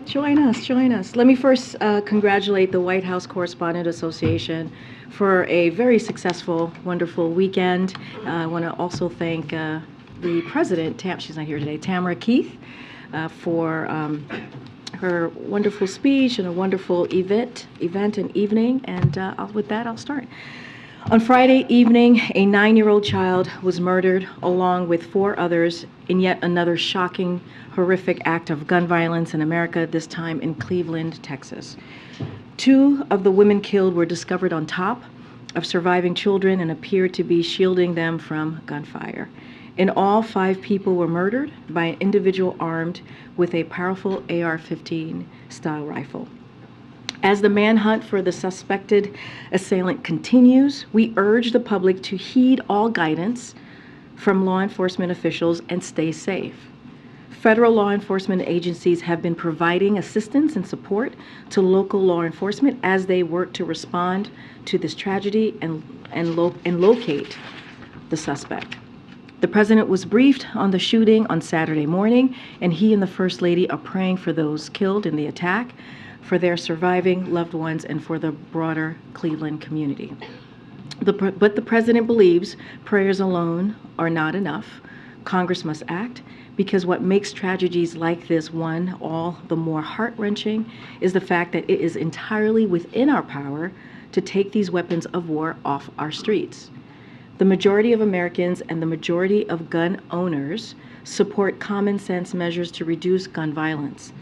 Join us, join us. Let me first congratulate the White House Correspondent Association for a very successful, wonderful weekend. I want to also thank the president, she's not here today, Tamara Keith, for her wonderful speech and a wonderful event and evening. And with that, I'll start. On Friday evening, a 9-year-old child was murdered along with 4 others in yet another shocking, horrific act of gun violence in America, this time in Cleveland, Texas. 2 of the women killed were discovered on top of surviving children and appeared to be shielding them from gunfire. In all, 5 people were murdered by an individual armed with a powerful AR-15 style rifle. As the manhunt for the suspected assailant continues, we urge the public to heed all guidance from law enforcement officials and stay safe. Federal law enforcement agencies have been providing assistance and support to local law enforcement as they work to respond to this tragedy and locate the suspect. The president was briefed on the shooting on Saturday morning, and he and the First Lady are praying for those killed in the attack, for their surviving loved ones, and for the broader Cleveland community. But the president believes prayers alone are not enough. Congress must act, because what makes tragedies like this one all the more heart-wrenching is the fact that it is entirely within our power to take these weapons of war off our streets. The majority of Americans and the majority of gun owners support common sense measures to reduce gun violence.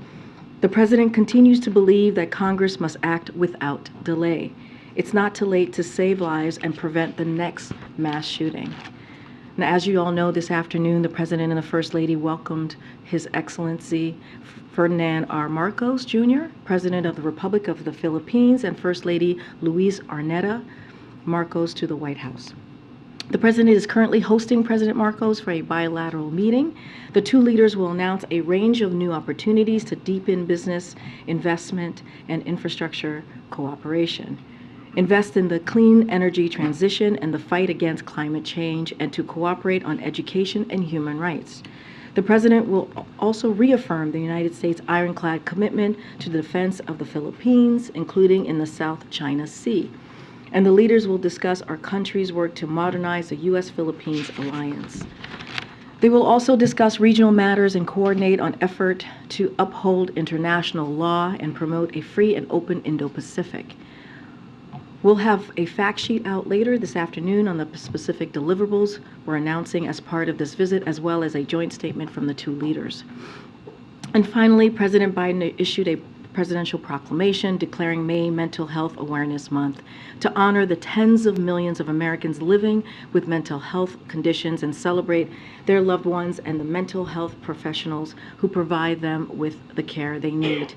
The president continues to believe that Congress must act without delay. It's not too late to save lives and prevent the next mass shooting. Now, as you all know, this afternoon, the president and the First Lady welcomed His Excellency Ferdinand R. Marcos, Jr., President of the Republic of the Philippines, and First Lady Luis Arnetta Marcos to the White House. The president is currently hosting President Marcos for a bilateral meeting. The 2 leaders will announce a range of new opportunities to deepen business, investment, and infrastructure cooperation, invest in the clean energy transition and the fight against climate change, and to cooperate on education and human rights. The president will also reaffirm the United States' ironclad commitment to the defense of the Philippines, including in the South China Sea. And the leaders will discuss our country's work to modernize the U.S.-Philippines alliance. They will also discuss regional matters and coordinate on effort to uphold international law and promote a free and open Indo-Pacific. We'll have a fact sheet out later this afternoon on the specific deliverables we're announcing as part of this visit, as well as a joint statement from the 2 leaders. And finally, President Biden issued a presidential proclamation declaring May Mental Health Awareness Month to honor the tens of millions of Americans living with mental health conditions and celebrate their loved ones and the mental health professionals who provide them with the care they need.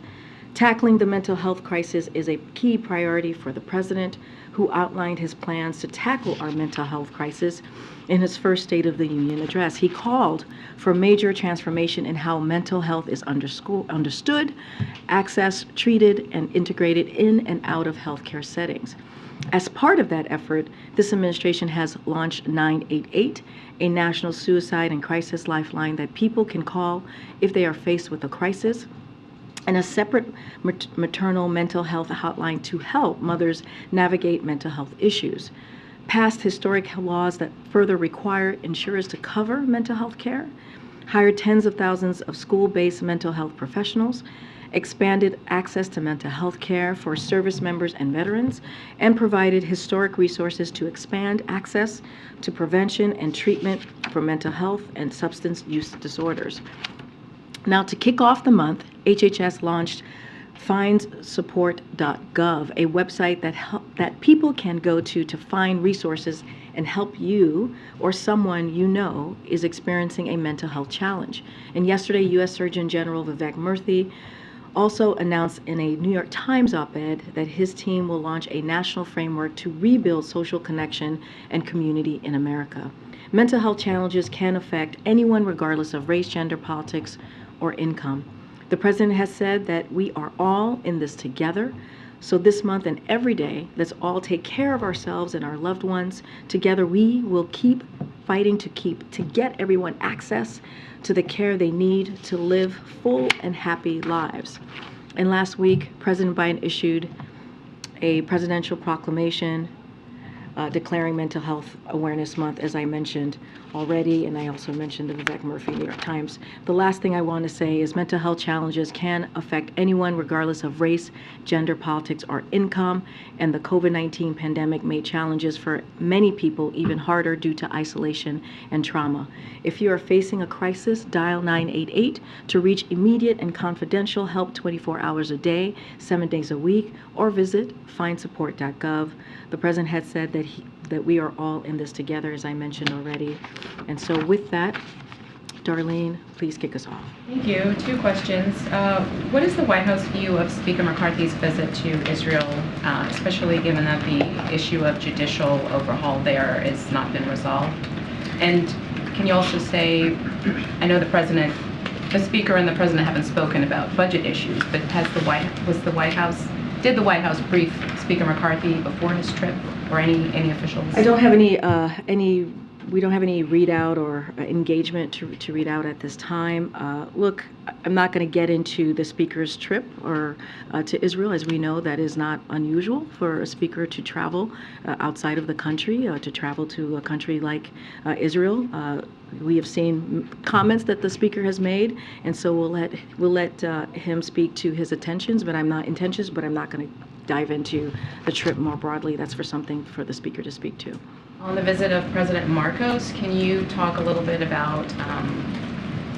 Tackling the mental health crisis is a key priority for the president, who outlined his plans to tackle our mental health crisis in his first State of the Union address. He called for major transformation in how mental health is understood, accessed, treated, and integrated in and out of healthcare settings. As part of that effort, this administration has launched 988, a national suicide and crisis lifeline that people can call if they are faced with a crisis, and a separate maternal mental health hotline to help mothers navigate mental health issues. Passed historic laws that further require insurers to cover mental health care, hired tens of thousands of school-based mental health professionals, expanded access to mental health care for service members and veterans, and provided historic resources to expand access to prevention and treatment for mental health and substance use disorders. Now, to kick off the month, HHS launched findsupport.gov, a website that people can go to find resources and help you or someone you know is experiencing a mental health challenge. And yesterday, U.S. Surgeon General Vivek Murthy also announced in a New York Times op-ed that his team will launch a national framework to rebuild social connection and community in America. Mental health challenges can affect anyone regardless of race, gender, politics, or income. The president has said that we are all in this together. So this month and every day, let's all take care of ourselves and our loved ones. Together, we will keep fighting to get everyone access to the care they need to live full and happy lives. And last week, President Biden issued a presidential proclamation declaring Mental Health Awareness Month, as I mentioned already, and I also mentioned the Vivek Murphy New York Times. The last thing I want to say is mental health challenges can affect anyone regardless of race, gender, politics, or income, and the COVID-19 pandemic made challenges for many people even harder due to isolation and trauma. If you are facing a crisis, dial 988 to reach immediate and confidential help 24 hours a day, 7 days a week, or visit findsupport.gov. The president had said that we are all in this together, as I mentioned already. And so with that, Darlene, please kick us off. Thank you. 2 questions. What is the White House view of Speaker McCarthy's visit to Israel, especially given that the issue of judicial overhaul there has not been resolved? And can you also say, I know the Speaker and the President haven't spoken about budget issues, but did the White House brief Speaker McCarthy before his trip, or any officials? I don't have we don't have any readout or engagement to read out at this time. Look, I'm not going to get into the Speaker's trip or to Israel. As we know, that is not unusual for a Speaker to travel outside of the country, to travel to a country like Israel. We have seen comments that the Speaker has made, and so we'll let him speak to his intentions, but I'm not going to dive into the trip more broadly. That's something for the Speaker to speak to. On the visit of President Marcos, can you talk a little bit about,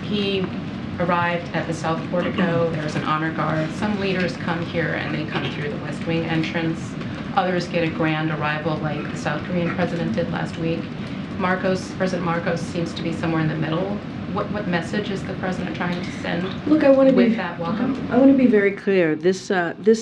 he arrived at the South Portico, there was an honor guard. Some leaders come here and they come through the West Wing entrance. Others get a grand arrival like the South Korean president did last week. President Marcos seems to be somewhere in the middle. What message is the president trying to send? Look, with that welcome? I want to be very clear. This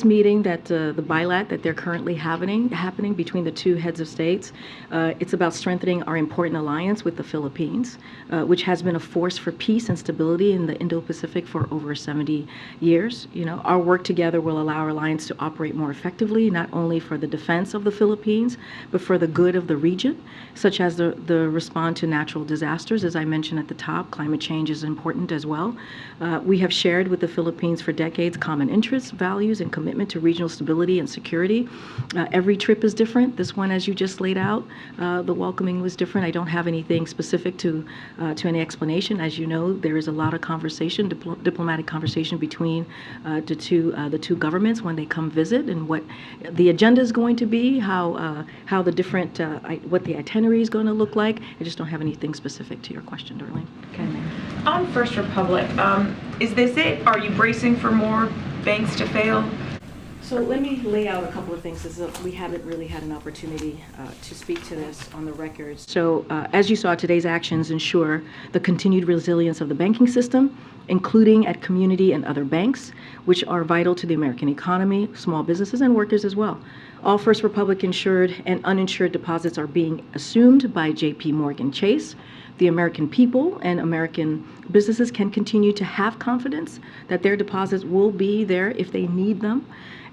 meeting that the bilat that they're currently happening between the 2 heads of states, it's about strengthening our important alliance with the Philippines, which has been a force for peace and stability in the Indo-Pacific for over 70 years. Our work together will allow our alliance to operate more effectively, not only for the defense of the Philippines, but for the good of the region, such as the response to natural disasters, as I mentioned at the top. Climate change is important as well. We have shared with the Philippines for decades common interests, values, and commitment to regional stability and security. Every trip is different. This one, as you just laid out, the welcoming was different. I don't have anything specific to any explanation. As you know, there is a lot of conversation, diplomatic conversation between the two governments when they come visit, and what the agenda is going to be, how the different what the itinerary is going to look like. I just don't have anything specific to your question, Darlene. Okay. On First Republic, is this it? Are you bracing for more banks to fail? So let me lay out a couple of things, as we haven't really had an opportunity to speak to this on the record. So as you saw, today's actions ensure the continued resilience of the banking system, including at community and other banks, which are vital to the American economy, small businesses, and workers as well. All First Republic insured and uninsured deposits are being assumed by J.P. Morgan Chase. The American people and American businesses can continue to have confidence that their deposits will be there if they need them.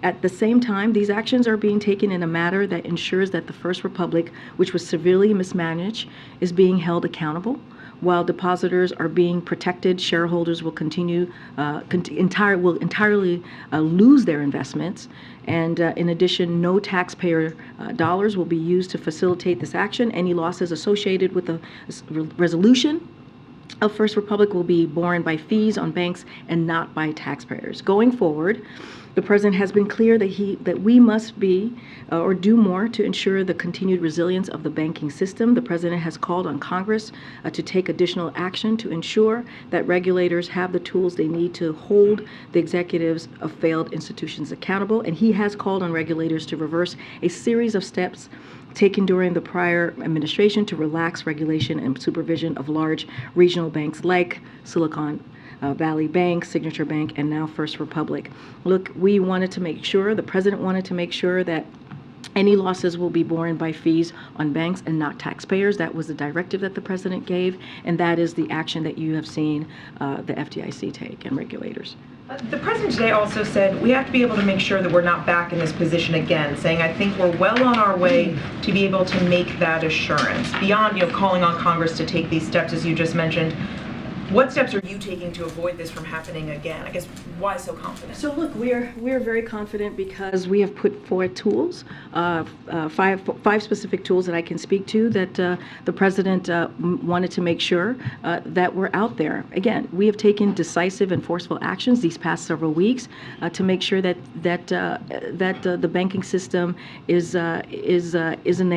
At the same time, these actions are being taken in a manner that ensures that the First Republic, which was severely mismanaged, is being held accountable. While depositors are being protected, shareholders will entirely lose their investments. And in addition, no taxpayer dollars will be used to facilitate this action. Any losses associated with the resolution of First Republic will be borne by fees on banks and not by taxpayers. Going forward, the president has been clear that we must be or do more to ensure the continued resilience of the banking system. The president has called on Congress to take additional action to ensure that regulators have the tools they need to hold the executives of failed institutions accountable. And he has called on regulators to reverse a series of steps taken during the prior administration to relax regulation and supervision of large regional banks like Silicon Valley Bank, Signature Bank, and now First Republic. Look, the president wanted to make sure that any losses will be borne by fees on banks and not taxpayers. That was the directive that the president gave, and that is the action that you have seen the FDIC take and regulators. The president today also said we have to be able to make sure that we're not back in this position again, saying I think we're well on our way to be able to make that assurance. Beyond, calling on Congress to take these steps, as you just mentioned, what steps are you taking to avoid this from happening again? I guess, why so confident? So look, we're very confident because we have put forward tools, five specific tools that I can speak to that the president wanted to make sure that were out there. Again, we have taken decisive and forceful actions these past several weeks to make sure that the banking system is in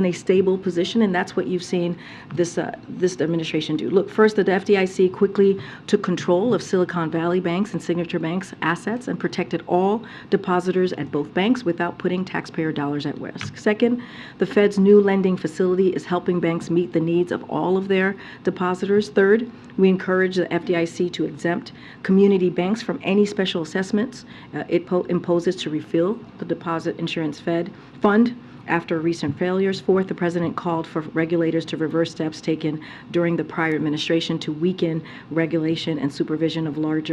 a stable position, and that's what you've seen this administration do. Look, first, the FDIC quickly took control of Silicon Valley banks and Signature Bank's assets and protected all depositors at both banks without putting taxpayer dollars at risk. Second, the Fed's new lending facility is helping banks meet the needs of all of their depositors. Third, we encourage the FDIC to exempt community banks from any special assessments it imposes to refill the Deposit Insurance Fund after recent failures. Fourth, the president called for regulators to reverse steps taken during the prior administration to weaken regulation and supervision of large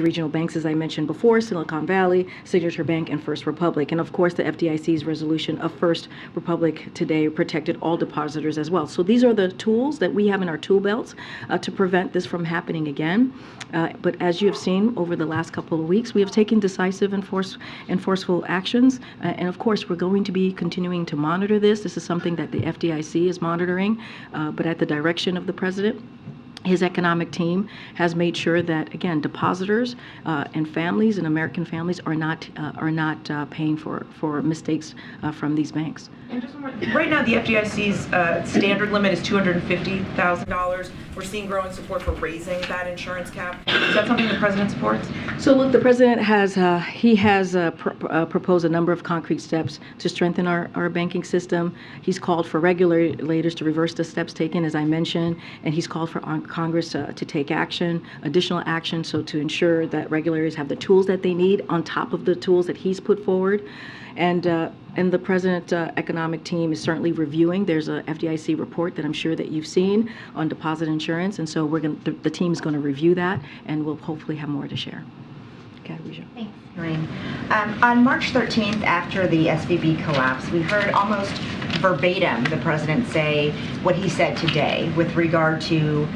regional banks, as I mentioned before, Silicon Valley, Signature Bank, and First Republic. And of course, the FDIC's resolution of First Republic today protected all depositors as well. So these are the tools that we have in our tool belts to prevent this from happening again. But as you have seen over the last couple of weeks, we have taken decisive and forceful actions. And of course, we're going to be continuing to monitor this. This is something that the FDIC is monitoring, but at the direction of the president. His economic team has made sure that, again, depositors and families and American families are not paying for mistakes from these banks. And just one more, right now, the FDIC's standard limit is $250,000. We're seeing growing support for raising that insurance cap. Is that something the president supports? So look, the president has proposed a number of concrete steps to strengthen our banking system. He's called for regulators to reverse the steps taken, as I mentioned, and he's called for Congress to take additional action, so to ensure that regulators have the tools that they need on top of the tools that he's put forward. And the president's economic team is certainly reviewing. There's a FDIC report that I'm sure that you've seen on deposit insurance, and so the team is going to review that, and we'll hopefully have more to share. Okay, Risha. Thanks, Karine. On March 13th, after the SVB collapse, we heard almost verbatim the president say what he said today with regard to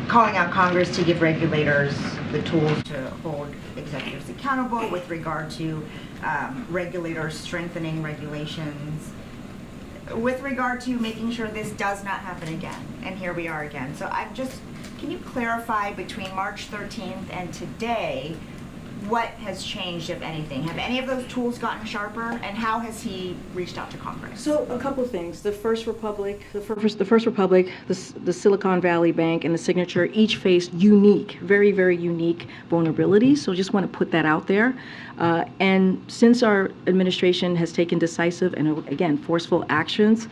calling out Congress to give regulators the tools to hold executives accountable, with regard to regulators strengthening regulations, with regard to making sure this does not happen again. And here we are again. So can you clarify between March 13th and today, what has changed, if anything? Have any of those tools gotten sharper, and how has he reached out to Congress? So a couple of things. The First Republic, the Silicon Valley Bank, and the Signature each faced unique, very, very unique vulnerabilities. So just want to put that out there. And since our administration has taken decisive and, again, forceful actions,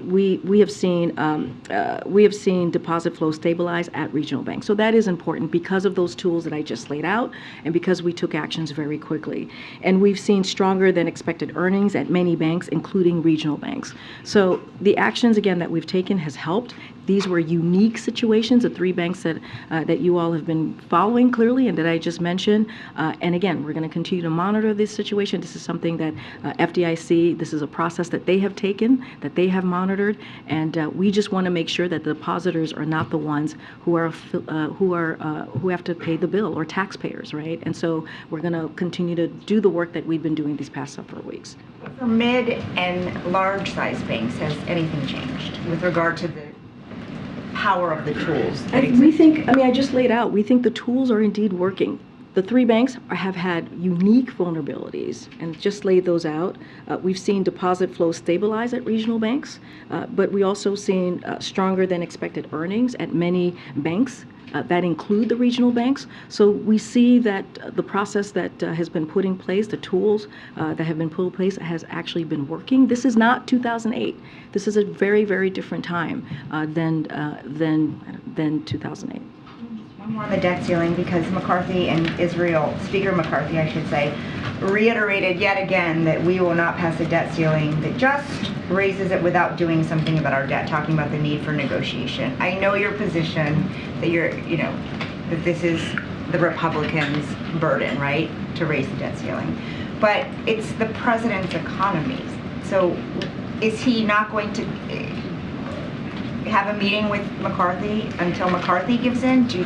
we have seen deposit flow stabilize at regional banks. So that is important because of those tools that I just laid out, and because we took actions very quickly. And we've seen stronger than expected earnings at many banks, including regional banks. So the actions, again, that we've taken has helped. These were unique situations, the three banks that you all have been following clearly and that I just mentioned. And again, we're going to continue to monitor this situation. This is something that FDIC, this is a process that they have taken, that they have monitored, and we just want to make sure that the depositors are not the ones who have to pay the bill, or taxpayers, right? And so we're going to continue to do the work that we've been doing these past several weeks. For mid and large size banks, has anything changed with regard to the power of the tools? I just laid out, we think the tools are indeed working. The three banks have had unique vulnerabilities and just laid those out. We've seen deposit flow stabilize at regional banks, but we also seen stronger than expected earnings at many banks that include the regional banks. So we see that the process that has been put in place, the tools that have been put in place, has actually been working. This is not 2008. This is a very, very different time than 2008. One more on the debt ceiling, because Speaker McCarthy, I should say, reiterated yet again that we will not pass a debt ceiling that just raises it without doing something about our debt, talking about the need for negotiation. I know your position, that that this is the Republicans' burden, right, to raise the debt ceiling. But it's the president's economy. So is he not going to have a meeting with McCarthy until McCarthy gives in? Do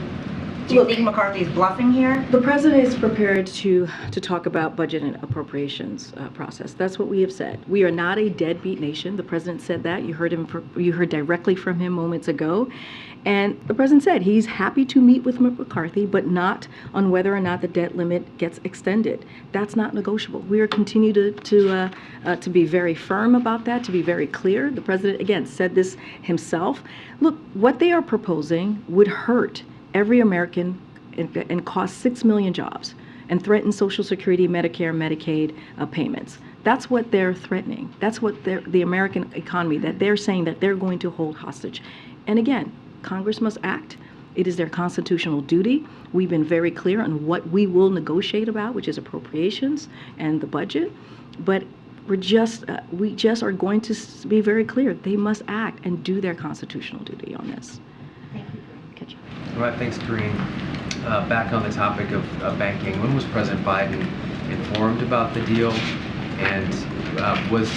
you Look, think McCarthy's bluffing here? The president is prepared to talk about budget and appropriations process. That's what we have said. We are not a deadbeat nation. The president said that. You heard directly from him moments ago. And the president said he's happy to meet with McCarthy, but not on whether or not the debt limit gets extended. That's not negotiable. We are continue to be very firm about that, to be very clear. The president, again, said this himself. Look, what they are proposing would hurt every American and cost 6 million jobs and threaten Social Security, Medicare, Medicaid payments. That's what they're threatening. That's what the American economy, that they're saying that they're going to hold hostage. And again, Congress must act. It is their constitutional duty. We've been very clear on what we will negotiate about, which is appropriations and the budget. But we just are going to be very clear. They must act and do their constitutional duty on this. Thank you. All right, thanks, Karine. Back on the topic of banking, when was President Biden informed about the deal? And was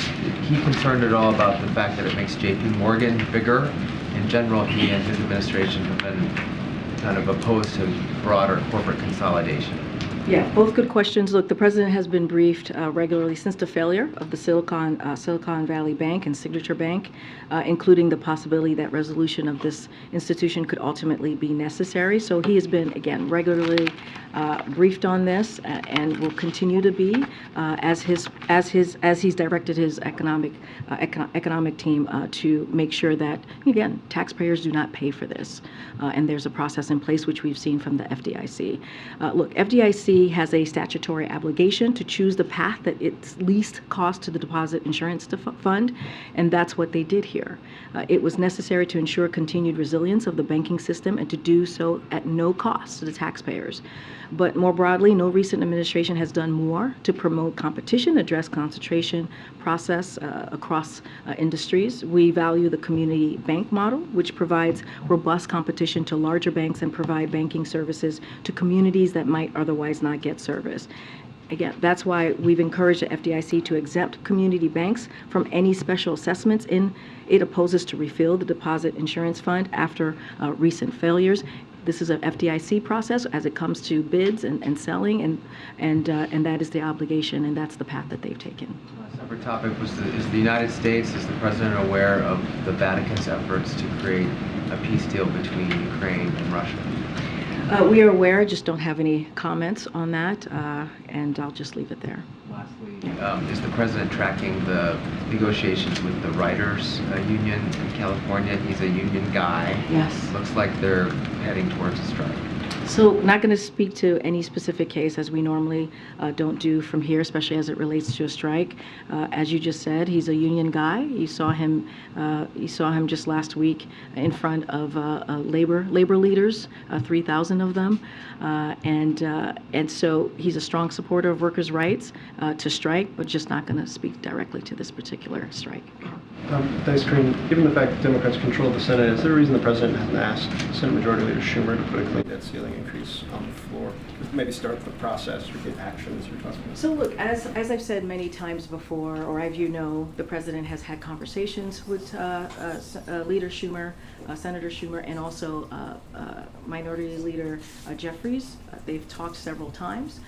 he concerned at all about the fact that it makes J.P. Morgan bigger? In general, he and his administration have been kind of opposed to broader corporate consolidation. Yeah, both good questions. Look, the president has been briefed regularly since the failure of the Silicon Valley Bank and Signature Bank, including the possibility that resolution of this institution could ultimately be necessary. So he has been, again, regularly briefed on this and will continue to be as he's directed his economic team to make sure that, again, taxpayers do not pay for this. And there's a process in place which we've seen from the FDIC. Look, FDIC has a statutory obligation to choose the path that it's least cost to the deposit insurance fund, and that's what they did here. It was necessary to ensure continued resilience of the banking system and to do so at no cost to the taxpayers. But more broadly, no recent administration has done more to promote competition, address concentration process across industries. We value the community bank model, which provides robust competition to larger banks and provide banking services to communities that might otherwise not get service. Again, that's why we've encouraged the FDIC to exempt community banks from any special assessments. It opposes to refill the deposit insurance fund after recent failures. This is an FDIC process as it comes to bids and selling, and that is the obligation, and that's the path that they've taken. A separate topic is the United States, is the president aware of the Vatican's efforts to create a peace deal between Ukraine and Russia? We are aware, just don't have any comments on that, and I'll just leave it there. Lastly, is the president tracking the negotiations with the writers union in California? He's a union guy. Yes. Looks like they're heading towards a strike. So not going to speak to any specific case, as we normally don't do from here, especially as it relates to a strike. As you just said, he's a union guy. You saw him just last week in front of labor leaders, 3,000 of them, and so he's a strong supporter of workers' rights to strike, but just not going to speak directly to this particular strike. Thanks, Karine. Given the fact that Democrats control the Senate, is there a reason the president hasn't asked Senate Majority Leader Schumer to put a clean debt ceiling increase on the floor? Maybe start the process or get action as you're talking about. So look, as I've said many times before, or as you know, the president has had conversations with Leader Schumer, Senator Schumer, and also Minority Leader Jeffries. They've talked several times.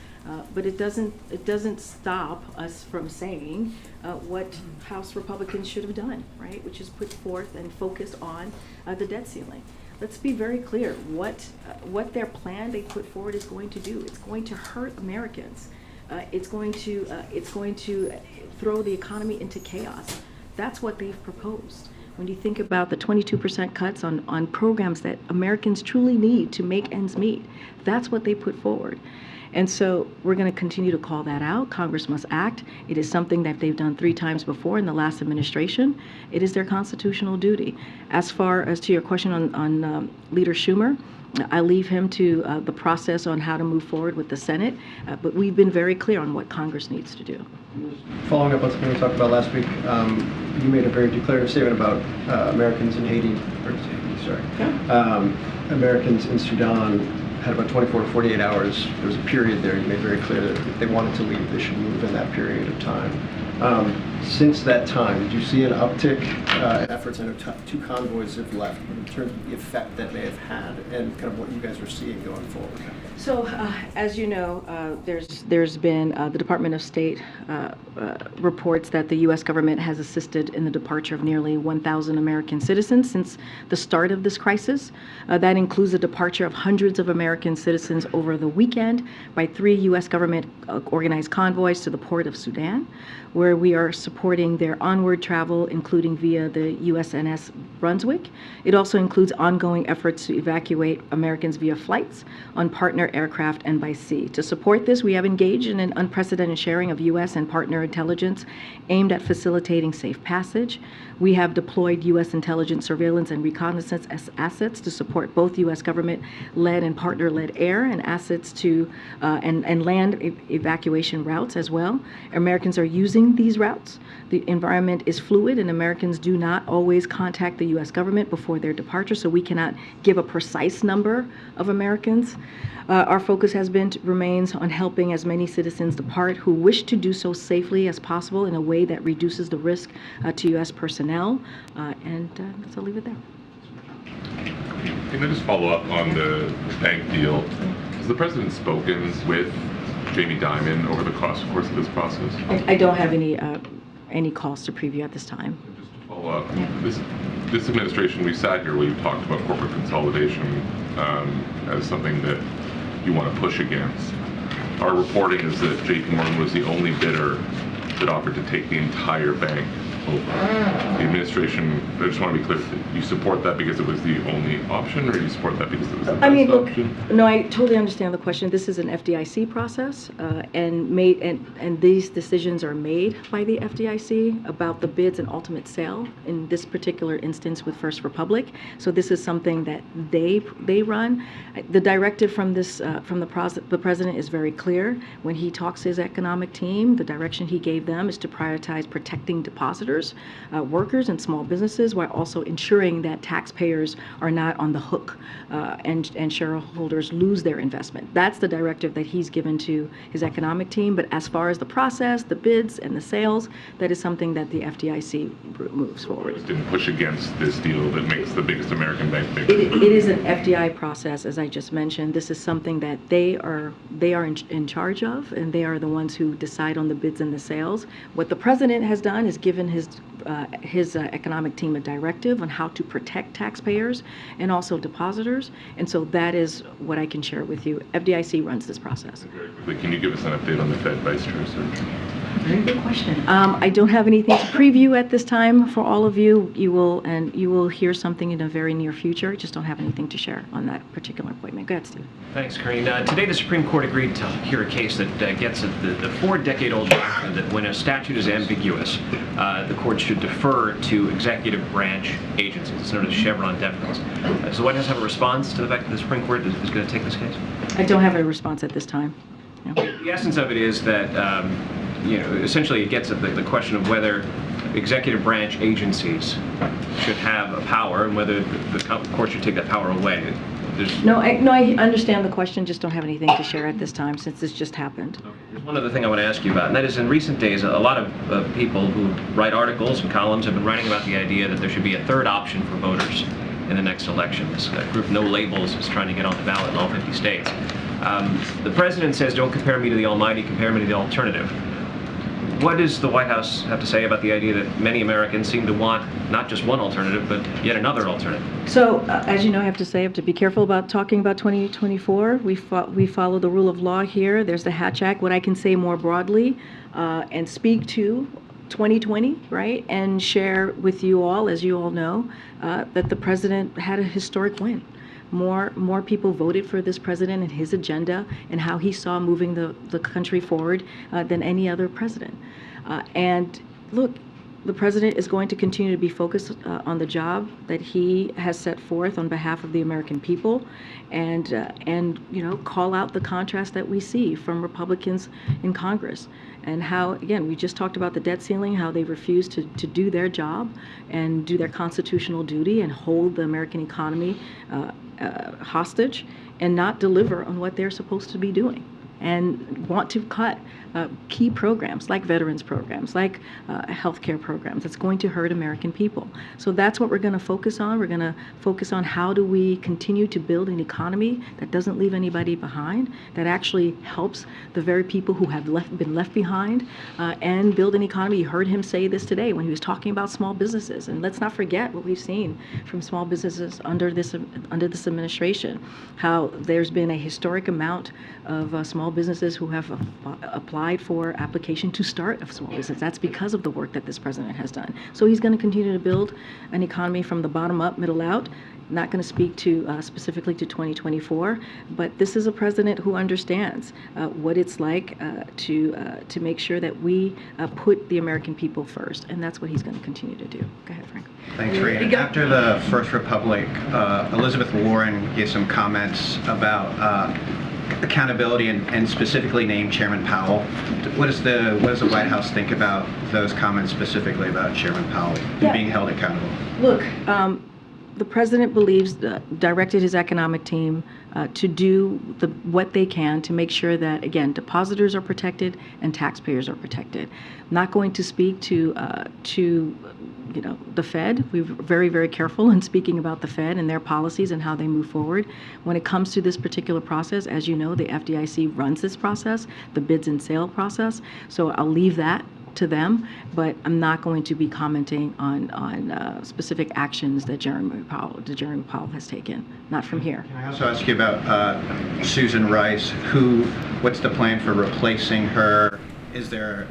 But it doesn't stop us from saying what House Republicans should have done, right? Which is put forth and focus on the debt ceiling. Let's be very clear. What their plan they put forward is going to do. It's going to hurt Americans. It's going to throw the economy into chaos. That's what they've proposed. When you think about the 22% cuts on programs that Americans truly need to make ends meet, that's what they put forward. And so we're going to continue to call that out. Congress must act. It is something that they've done 3 times before in the last administration. It is their constitutional duty. As far as to your question on Leader Schumer, I leave him to the process on how to move forward with the Senate, but we've been very clear on what Congress needs to do. Following up on something we talked about last week, you made a very declarative statement about Americans in Haiti, Americans in Sudan had about 24 to 48 hours. There was a period there. You made very clear that if they wanted to leave, they should move in that period of time. Since that time, did you see an uptick in efforts? I know two convoys have left, but in terms of the effect that may have had and kind of what you guys are seeing going forward. So, as you know, there's been the Department of State reports that the U.S. government has assisted in the departure of nearly 1,000 American citizens since the start of this crisis. That includes the departure of hundreds of American citizens over the weekend by 3 U.S. government organized convoys to the port of Sudan, where we are supporting their onward travel, including via the USNS Brunswick. It also includes ongoing efforts to evacuate Americans via flights on partner aircraft and by sea. To support this, we have engaged in an unprecedented sharing of U.S. and partner intelligence aimed at facilitating safe passage. We have deployed U.S. intelligence surveillance and reconnaissance assets to support both U.S. government-led and partner-led air and assets to and land evacuation routes as well. Americans are using these routes. The environment is fluid, and Americans do not always contact the U.S. government before their departure, so we cannot give a precise number of Americans. Our focus remains on helping as many citizens depart who wish to do so safely as possible in a way that reduces the risk to U.S. personnel. I'll leave it there. Can I just follow up on the bank deal? Has the president spoken with Jamie Dimon over the course of this process? I don't have any calls to preview at this time. Just to follow up, this administration, we sat here, we've talked about corporate consolidation as something that you want to push against. Our reporting is that JP Morgan was the only bidder that offered to take the entire bank over. The administration, I just want to be clear, you support that because it was the only option, or you support that because it was the best option? No, I totally understand the question. This is an FDIC process, and these decisions are made by the FDIC about the bids and ultimate sale, in this particular instance with First Republic. So this is something that they run. The directive from the president is very clear. When he talks to his economic team, the direction he gave them is to prioritize protecting depositors, workers, and small businesses, while also ensuring that taxpayers are not on the hook and shareholders lose their investment. That's the directive that he's given to his economic team. But as far as the process, the bids, and the sales, that is something that the FDIC moves forward. Just didn't push against this deal that makes the biggest American bank bigger. It is an FDI process, as I just mentioned. This is something that they are in charge of, and they are the ones who decide on the bids and the sales. What the president has done is given his economic team a directive on how to protect taxpayers and also depositors, and so that is what I can share with you. FDIC runs this process. Very quickly, can you give us an update on the Fed Vice Chair search? Very good question. I don't have anything to preview at this time for all of you. You will hear something in the very near future. Just don't have anything to share on that particular appointment. Go ahead, Steve. Thanks, Karine. Today, the Supreme Court agreed to hear a case that gets at the 4-decade-old doctrine that when a statute is ambiguous, the court should defer to executive branch agencies. It's known as Chevron deference. Does the White House have a response to the fact that the Supreme Court is going to take this case? I don't have a response at this time. No. The essence of it is that, essentially it gets at the question of whether executive branch agencies should have a power and whether the court should take that power away. I understand the question, just don't have anything to share at this time since this just happened. Okay. There's one other thing I want to ask you about, and that is in recent days, a lot of people who write articles and columns have been writing about the idea that there should be a third option for voters in the next election. This group No Labels is trying to get on the ballot in all 50 states. The president says, don't compare me to the almighty, compare me to the alternative. What does the White House have to say about the idea that many Americans seem to want not just one alternative, but yet another alternative? So, as you know, I have to be careful about talking about 2024. We follow the rule of law here. There's the Hatch Act. What I can say more broadly and speak to 2020, right, and share with you all, as you all know, that the president had a historic win. More people voted for this president and his agenda and how he saw moving the country forward than any other president. And look, the president is going to continue to be focused on the job that he has set forth on behalf of the American people, and call out the contrast that we see from Republicans in Congress, and how, again, we just talked about the debt ceiling, how they refuse to do their job and do their constitutional duty and hold the American economy hostage and not deliver on what they're supposed to be doing, and want to cut key programs like veterans programs, like healthcare programs. It's going to hurt American people. So that's what we're going to focus on. We're going to focus on how do we continue to build an economy that doesn't leave anybody behind, that actually helps the very people who have been left behind, and build an economy. You heard him say this today when he was talking about small businesses. And let's not forget what we've seen from small businesses under this administration, how there's been a historic amount of small businesses who have applied for application to start a small business. That's because of the work that this president has done. So he's going to continue to build an economy from the bottom up, middle out. Not going to speak to specifically to 2024, but this is a president who understands what it's like to make sure that we put the American people first, and that's what he's going to continue to do. Go ahead, Frank. Thanks, Karine. After the First Republic, Elizabeth Warren gave some comments about accountability and specifically named Chairman Powell. What does the White House think about those comments specifically about Chairman Powell being held accountable? Look, the president believes, directed his economic team to do what they can to make sure that, again, depositors are protected and taxpayers are protected. I'm not going to speak to the Fed. We're very, very careful in speaking about the Fed and their policies and how they move forward. When it comes to this particular process, as you know, the FDIC runs this process, the bids and sale process. So I'll leave that to them, but I'm not going to be commenting on specific actions that Jeremy Powell has taken. Not from here. Can I also ask you about Susan Rice? What's the plan for replacing her? Is there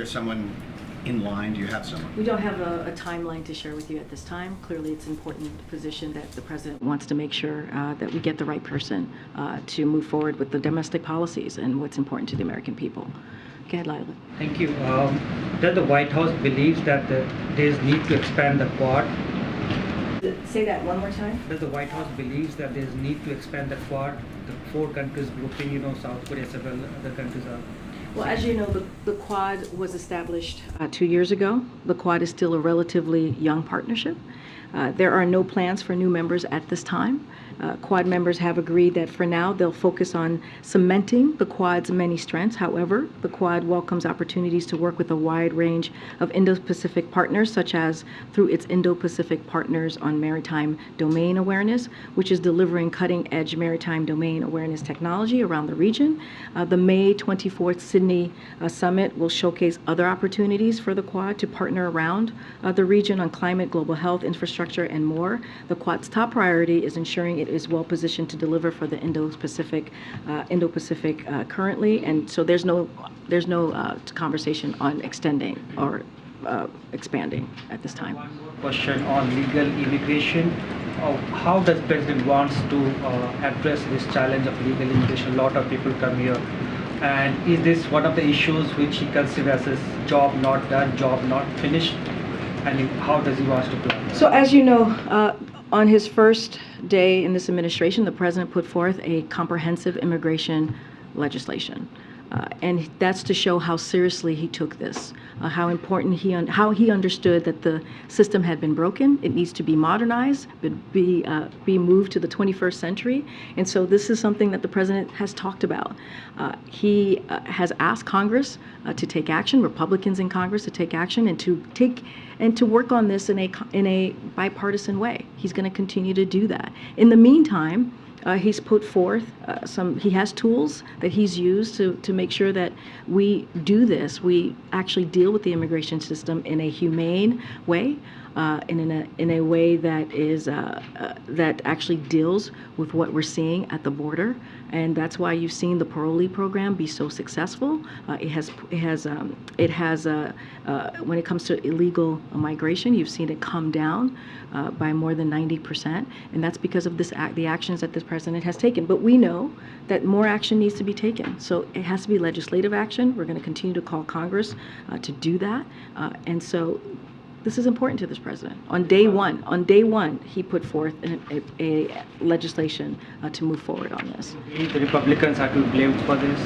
someone in line? Do you have someone? We don't have a timeline to share with you at this time. Clearly, it's an important position that the president wants to make sure that we get the right person to move forward with the domestic policies and what's important to the American people. Go ahead, Lila. Thank you. Does the White House believes that there is need to expand the Quad? Say that one more time. Does the White House believes that there is need to expand the Quad, the 4 countries grouping, South Korea, several other countries are? Well, as you know, the Quad was established 2 years ago. The Quad is still a relatively young partnership. There are no plans for new members at this time. Quad members have agreed that for now they'll focus on cementing the Quad's many strengths. However, the Quad welcomes opportunities to work with a wide range of Indo-Pacific partners, such as through its Indo-Pacific Partners on Maritime Domain Awareness, which is delivering cutting-edge maritime domain awareness technology around the region. The May 24th Sydney Summit will showcase other opportunities for the Quad to partner around the region on climate, global health, infrastructure, and more. The Quad's top priority is ensuring it is well positioned to deliver for the Indo-Pacific currently, and so there's no conversation on extending or expanding at this time. One more question on legal immigration. How does President wants to address this challenge of legal immigration? A lot of people come here, and is this one of the issues which he considers as job not done, job not finished? And how does he want to plan? So as you know, on his first day in this administration, the president put forth a comprehensive immigration legislation. And that's to show how seriously he took this, how important how he understood that the system had been broken. It needs to be modernized, be moved to the 21st century. And so this is something that the president has talked about. He has asked Congress to take action, Republicans in Congress to take action, and to work on this in a bipartisan way. He's going to continue to do that. In the meantime, he's put forth he has tools that he's used to make sure that we do this. We actually deal with the immigration system in a humane way, in a way that is that actually deals with what we're seeing at the border, and that's why you've seen the parolee program be so successful. It has when it comes to illegal migration, you've seen it come down by more than 90%, and that's because of the actions that this president has taken. But we know that more action needs to be taken, so it has to be legislative action. We're going to continue to call Congress to do that, and so. This is important to this president. On day one, he put forth a legislation to move forward on this. The Republicans are to be blamed for this?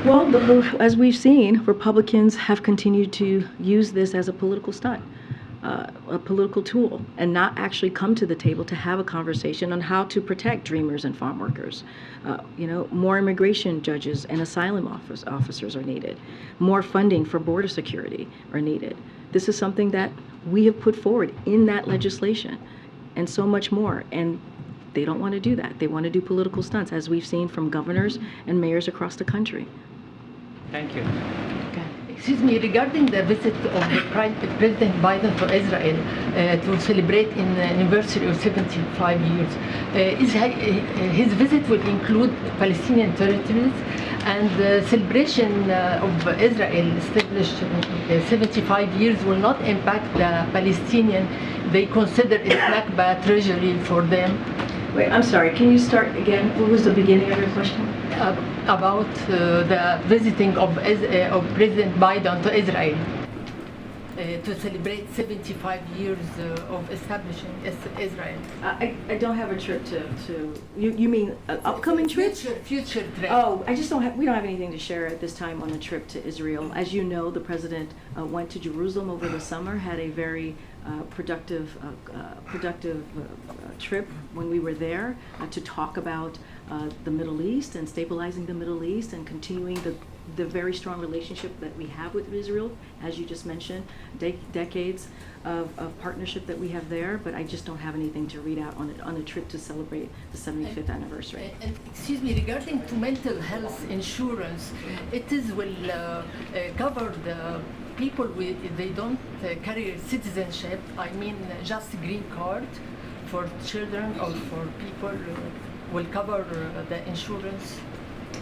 Well, as we've seen, Republicans have continued to use this as a political stunt. a political tool and not actually come to the table to have a conversation on how to protect dreamers and farm workers. More immigration judges and asylum officers are needed. More funding for border security are needed. This is something that we have put forward in that legislation, and so much more. And they don't want to do that. They want to do political stunts, as we've seen from governors and mayors across the country. Thank you. Excuse me, regarding the visit of President Biden to Israel to celebrate an anniversary of 75 years, his visit will include Palestinian territories, and the celebration of Israel established 75 years will not impact the Palestinian. They consider it Nakba treasury for them. Wait, I'm sorry, can you start again? What was the beginning of your question? About the visiting of President Biden to Israel to celebrate 75 years of establishing Israel. I don't have a trip to you mean an upcoming trip? Future trip. Oh, we don't have anything to share at this time on a trip to Israel. As you know, the president went to Jerusalem over the summer, had a very productive trip when we were there to talk about the Middle East and stabilizing the Middle East and continuing the very strong relationship that we have with Israel, as you just mentioned, decades of partnership that we have there. But I just don't have anything to read out on a trip to celebrate the 75th anniversary. And excuse me, regarding to mental health insurance, it will cover the people they don't carry citizenship. I mean, just green card for children or for people will cover the insurance.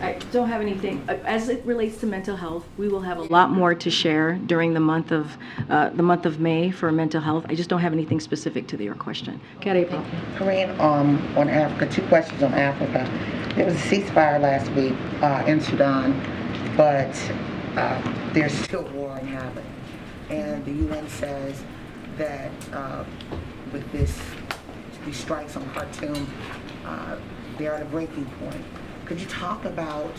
I don't have anything as it relates to mental health. We will have a lot more to share during the month of May for mental health. I just don't have anything specific to your question. Karine. Karine, on Africa, 2 questions on Africa. There was a ceasefire last week in Sudan, but there's still war in happening. And the UN says that with these strikes on Khartoum, they're at a breaking point. Could you talk about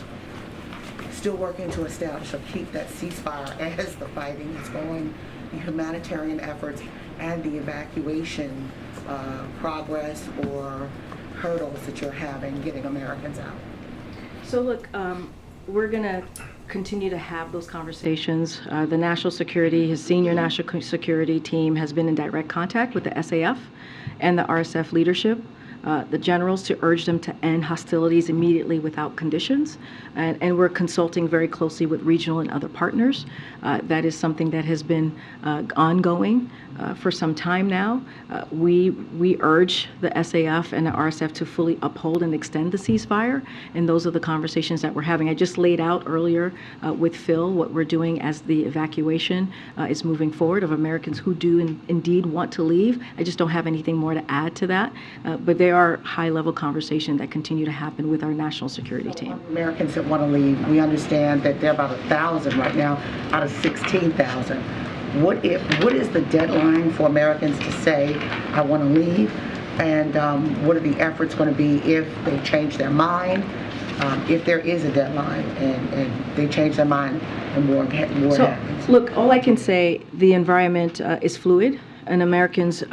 still working to establish or keep that ceasefire as the fighting is going, the humanitarian efforts, and the evacuation progress or hurdles that you're having getting Americans out? So look, we're going to continue to have those conversations. The national security, his senior national security team has been in direct contact with the SAF and the RSF leadership, the generals, to urge them to end hostilities immediately without conditions. And we're consulting very closely with regional and other partners. That is something that has been ongoing for some time now. We urge the SAF and the RSF to fully uphold and extend the ceasefire, and those are the conversations that we're having. I just laid out earlier with Phil what we're doing as the evacuation is moving forward of Americans who do indeed want to leave. I just don't have anything more to add to that, but they are high-level conversations that continue to happen with our national security team. Americans that want to leave, we understand that there are about 1,000 right now out of 16,000. What is the deadline for Americans to say, I want to leave? And what are the efforts going to be if they change their mind, if there is a deadline and they change their mind and war happens? Look, all I can say, the environment is fluid, and Americans,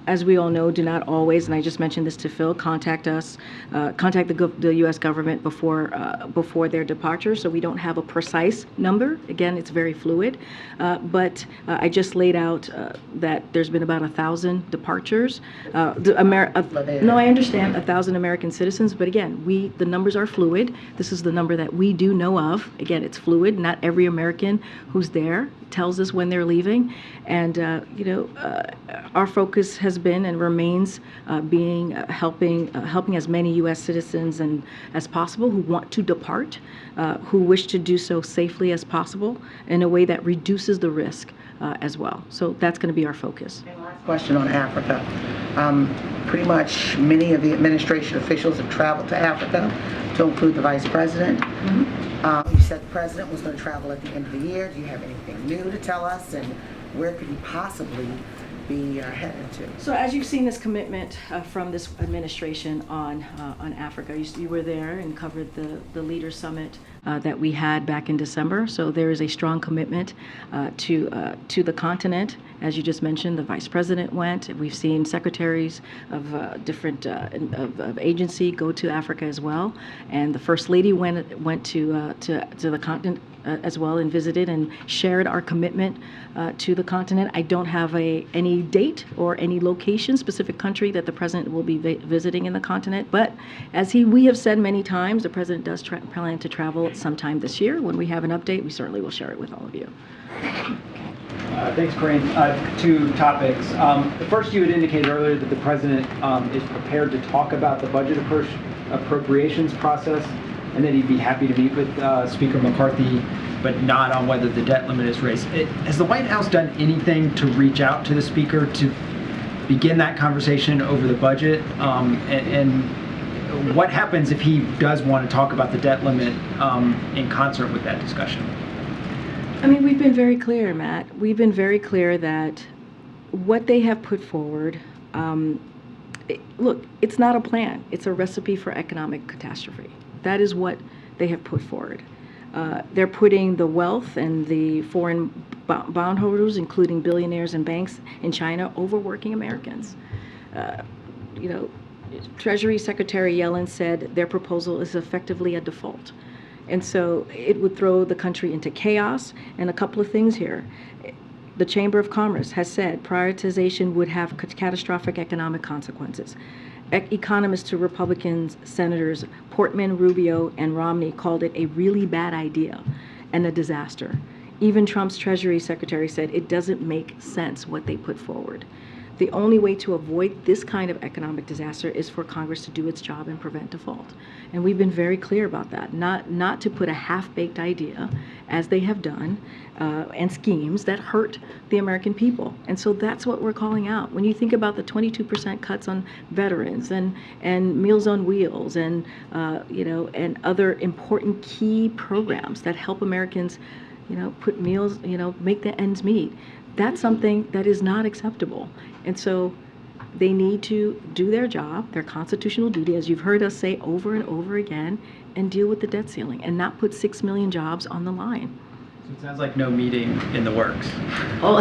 as we all know, do not always, and I just mentioned this to Phil, contact the U.S. government before their departure, so we don't have a precise number. Again, it's very fluid, but I just laid out that there's been about 1,000 departures. No, I understand 1,000 American citizens, but again, the numbers are fluid. This is the number that we do know of. Again, it's fluid. Not every American who's there tells us when they're leaving, and our focus has been and remains helping as many U.S. citizens as possible who want to depart, who wish to do so safely as possible in a way that reduces the risk as well. So that's going to be our focus. And last question on Africa. Pretty much many of the administration officials have traveled to Africa, to include the vice president. Mm-hmm. You said the president was going to travel at the end of the year. Do you have anything new to tell us, and where could he possibly be headed to? So as you've seen this commitment from this administration on Africa, you were there and covered the Leaders Summit that we had back in December. So there is a strong commitment to the continent. As you just mentioned, the Vice President went. We've seen secretaries of different of agency go to Africa as well, and the First Lady went to the continent as well and visited and shared our commitment to the continent. I don't have any date or any location, specific country that the President will be visiting in the continent, but as we have said many times, the President does plan to travel sometime this year. When we have an update, we certainly will share it with all of you. Thanks, Karine. Two topics. First, you had indicated earlier that the President is prepared to talk about the budget appropriations process, and that he'd be happy to meet with Speaker McCarthy, but not on whether the debt limit is raised. Has the White House done anything to reach out to the Speaker to begin that conversation over the budget? And what happens if he does want to talk about the debt limit in concert with that discussion? I mean, we've been very clear, Matt. We've been very clear that what they have put forward, look, it's not a plan. It's a recipe for economic catastrophe. That is what they have put forward. They're putting the wealth and the foreign bondholders, including billionaires and banks in China, over working Americans. Treasury Secretary Yellen said their proposal is effectively a default. And so it would throw the country into chaos. And a couple of things here. The Chamber of Commerce has said prioritization would have catastrophic economic consequences. Economists to Republicans, Senators Portman, Rubio, and Romney called it a really bad idea and a disaster. Even Trump's Treasury Secretary said it doesn't make sense what they put forward. The only way to avoid this kind of economic disaster is for Congress to do its job and prevent default. And we've been very clear about that, not to put a half-baked idea, as they have done, and schemes that hurt the American people. And so that's what we're calling out. When you think about the 22% cuts on veterans and Meals on Wheels and and other important key programs that help Americans, put meals, make the ends meet. That's something that is not acceptable. And so they need to do their job, their constitutional duty, as you've heard us say over and over again, and deal with the debt ceiling and not put 6 million jobs on the line. So it sounds like no meeting in the works. Oh,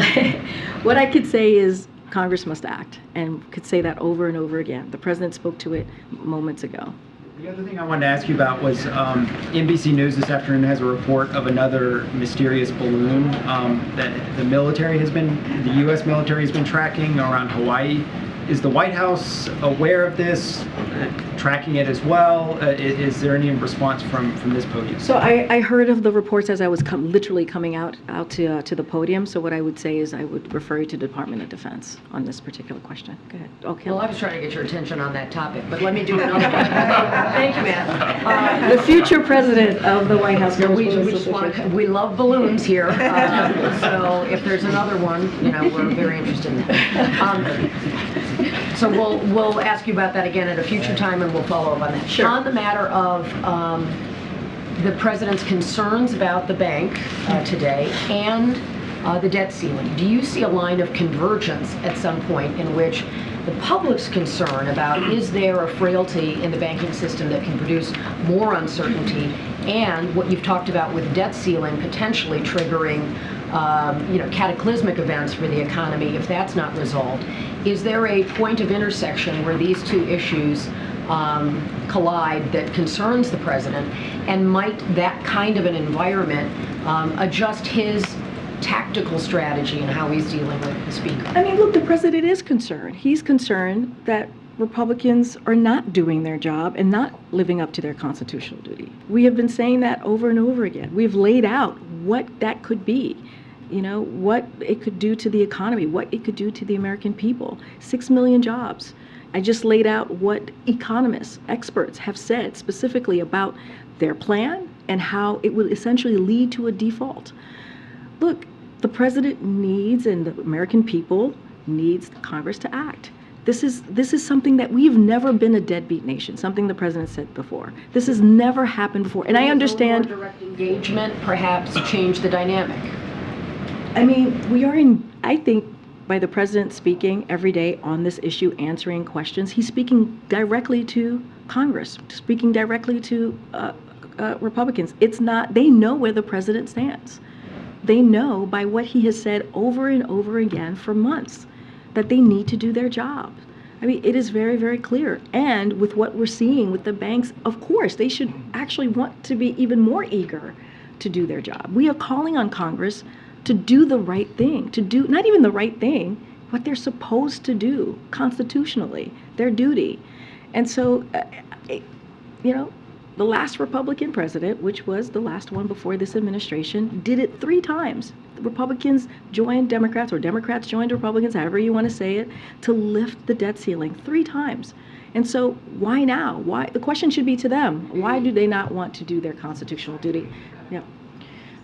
what I could say is Congress must act, and could say that over and over again. The President spoke to it moments ago. The other thing I wanted to ask you about was NBC News this afternoon has a report of another mysterious balloon that the U.S. military has been tracking around Hawaii. Is the White House aware of this, tracking it as well? Is there any response from this podium? So I heard of the reports as I was literally coming out to the podium. So what I would say is I would refer you to the Department of Defense on this particular question. Go ahead. Okay. Well, I was trying to get your attention on that topic, but let me do another one. Thank you, Matt. The future president of the White House. We love balloons here. So if there's another one, we're very interested in that. So we'll ask you about that again at a future time, and we'll follow up on that. Sure. On the matter of the President's concerns about the bank today and the debt ceiling, do you see a line of convergence at some point in which the public's concern about is there a frailty in the banking system that can produce more uncertainty, and what you've talked about with debt ceiling potentially triggering cataclysmic events for the economy if that's not resolved? Is there a point of intersection where these two issues collide that concerns the President, and might that kind of an environment adjust his tactical strategy and how he's dealing with the Speaker? I mean, look, the President is concerned. He's concerned that Republicans are not doing their job and not living up to their constitutional duty. We have been saying that over and over again. We've laid out what that could be. What it could do to the economy, what it could do to the American people. 6 million jobs. I just laid out what economists, experts have said specifically about their plan and how it will essentially lead to a default. Look, the President needs, and the American people needs Congress to act. This is something that we've never been a deadbeat nation, something the President said before. This has never happened before. And I understand direct engagement perhaps change the dynamic. I mean, I think by the President speaking every day on this issue, answering questions, he's speaking directly to Congress, speaking directly to Republicans. It's not, they know where the president stands. They know by what he has said over and over again for months that they need to do their job. I mean, it is very, very clear. And with what we're seeing with the banks, of course, they should actually want to be even more eager to do their job. We are calling on Congress to do the right thing, to do not even the right thing, what they're supposed to do constitutionally, their duty. And so, you know, the last Republican president, which was the last one before this administration, did it 3 times. The Republicans joined Democrats, or Democrats joined Republicans, however you want to say it, to lift the debt ceiling 3 times. And so why now? Why? The question should be to them. Why do they not want to do their constitutional duty? Yeah.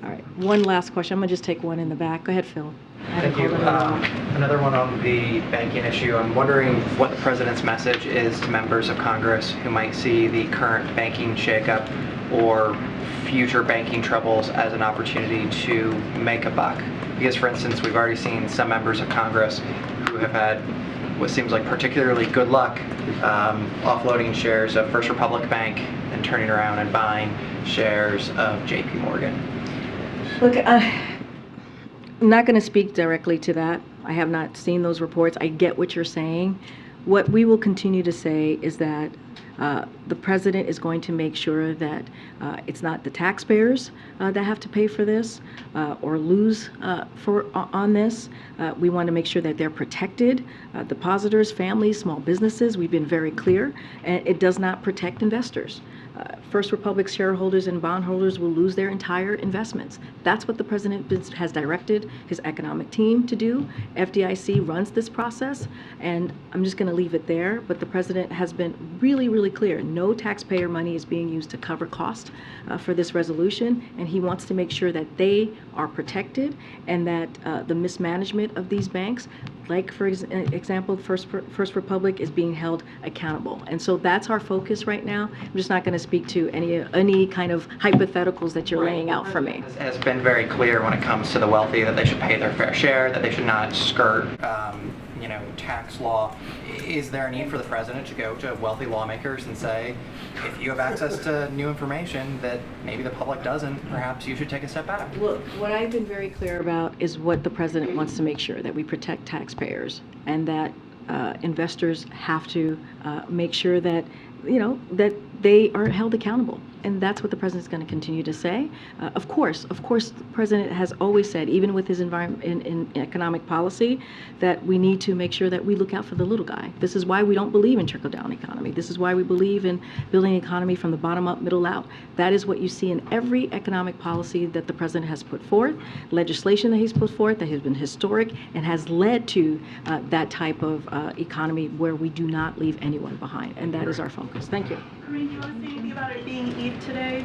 All right. One last question. I'm going to just take one in the back. Go ahead, Phil. Thank you. Another one on the banking issue. I'm wondering what the president's message is to members of Congress who might see the current banking shakeup or future banking troubles as an opportunity to make a buck. Because, for instance, we've already seen some members of Congress who have had what seems like particularly good luck offloading shares of First Republic Bank and turning around and buying shares of JP Morgan. Look, I'm not going to speak directly to that. I have not seen those reports. I get what you're saying. What we will continue to say is that the president is going to make sure that it's not the taxpayers that have to pay for this or lose on this. We want to make sure that they're protected. Depositors, families, small businesses, we've been very clear. And it does not protect investors. First Republic shareholders and bondholders will lose their entire investments. That's what the president has directed his economic team to do. FDIC runs this process, and I'm just going to leave it there. But the president has been really, really clear. No taxpayer money is being used to cover cost for this resolution, and he wants to make sure that they are protected and that the mismanagement of these banks, like for example, First Republic, is being held accountable. And so that's our focus right now. I'm just not going to speak to any kind of hypotheticals that you're laying out for me. Has been very clear when it comes to the wealthy that they should pay their fair share, that they should not skirt, tax law. Is there a need for the president to go to wealthy lawmakers and say, if you have access to new information that maybe the public doesn't, perhaps you should take a step back? Look, what I've been very clear about is what the president wants to make sure, that we protect taxpayers and that investors have to make sure that, that they are held accountable. And that's what the president's going to continue to say. Of course, the president has always said, even with his environment in economic policy, that we need to make sure that we look out for the little guy. This is why we don't believe in trickle-down economy. This is why we believe in building an economy from the bottom up, middle out. That is what you see in every economic policy that the president has put forth, legislation that he's put forth that has been historic and has led to that type of economy where we do not leave anyone behind. And that is our focus. Thank you. Karine, do you want to say anything about it being Eve today?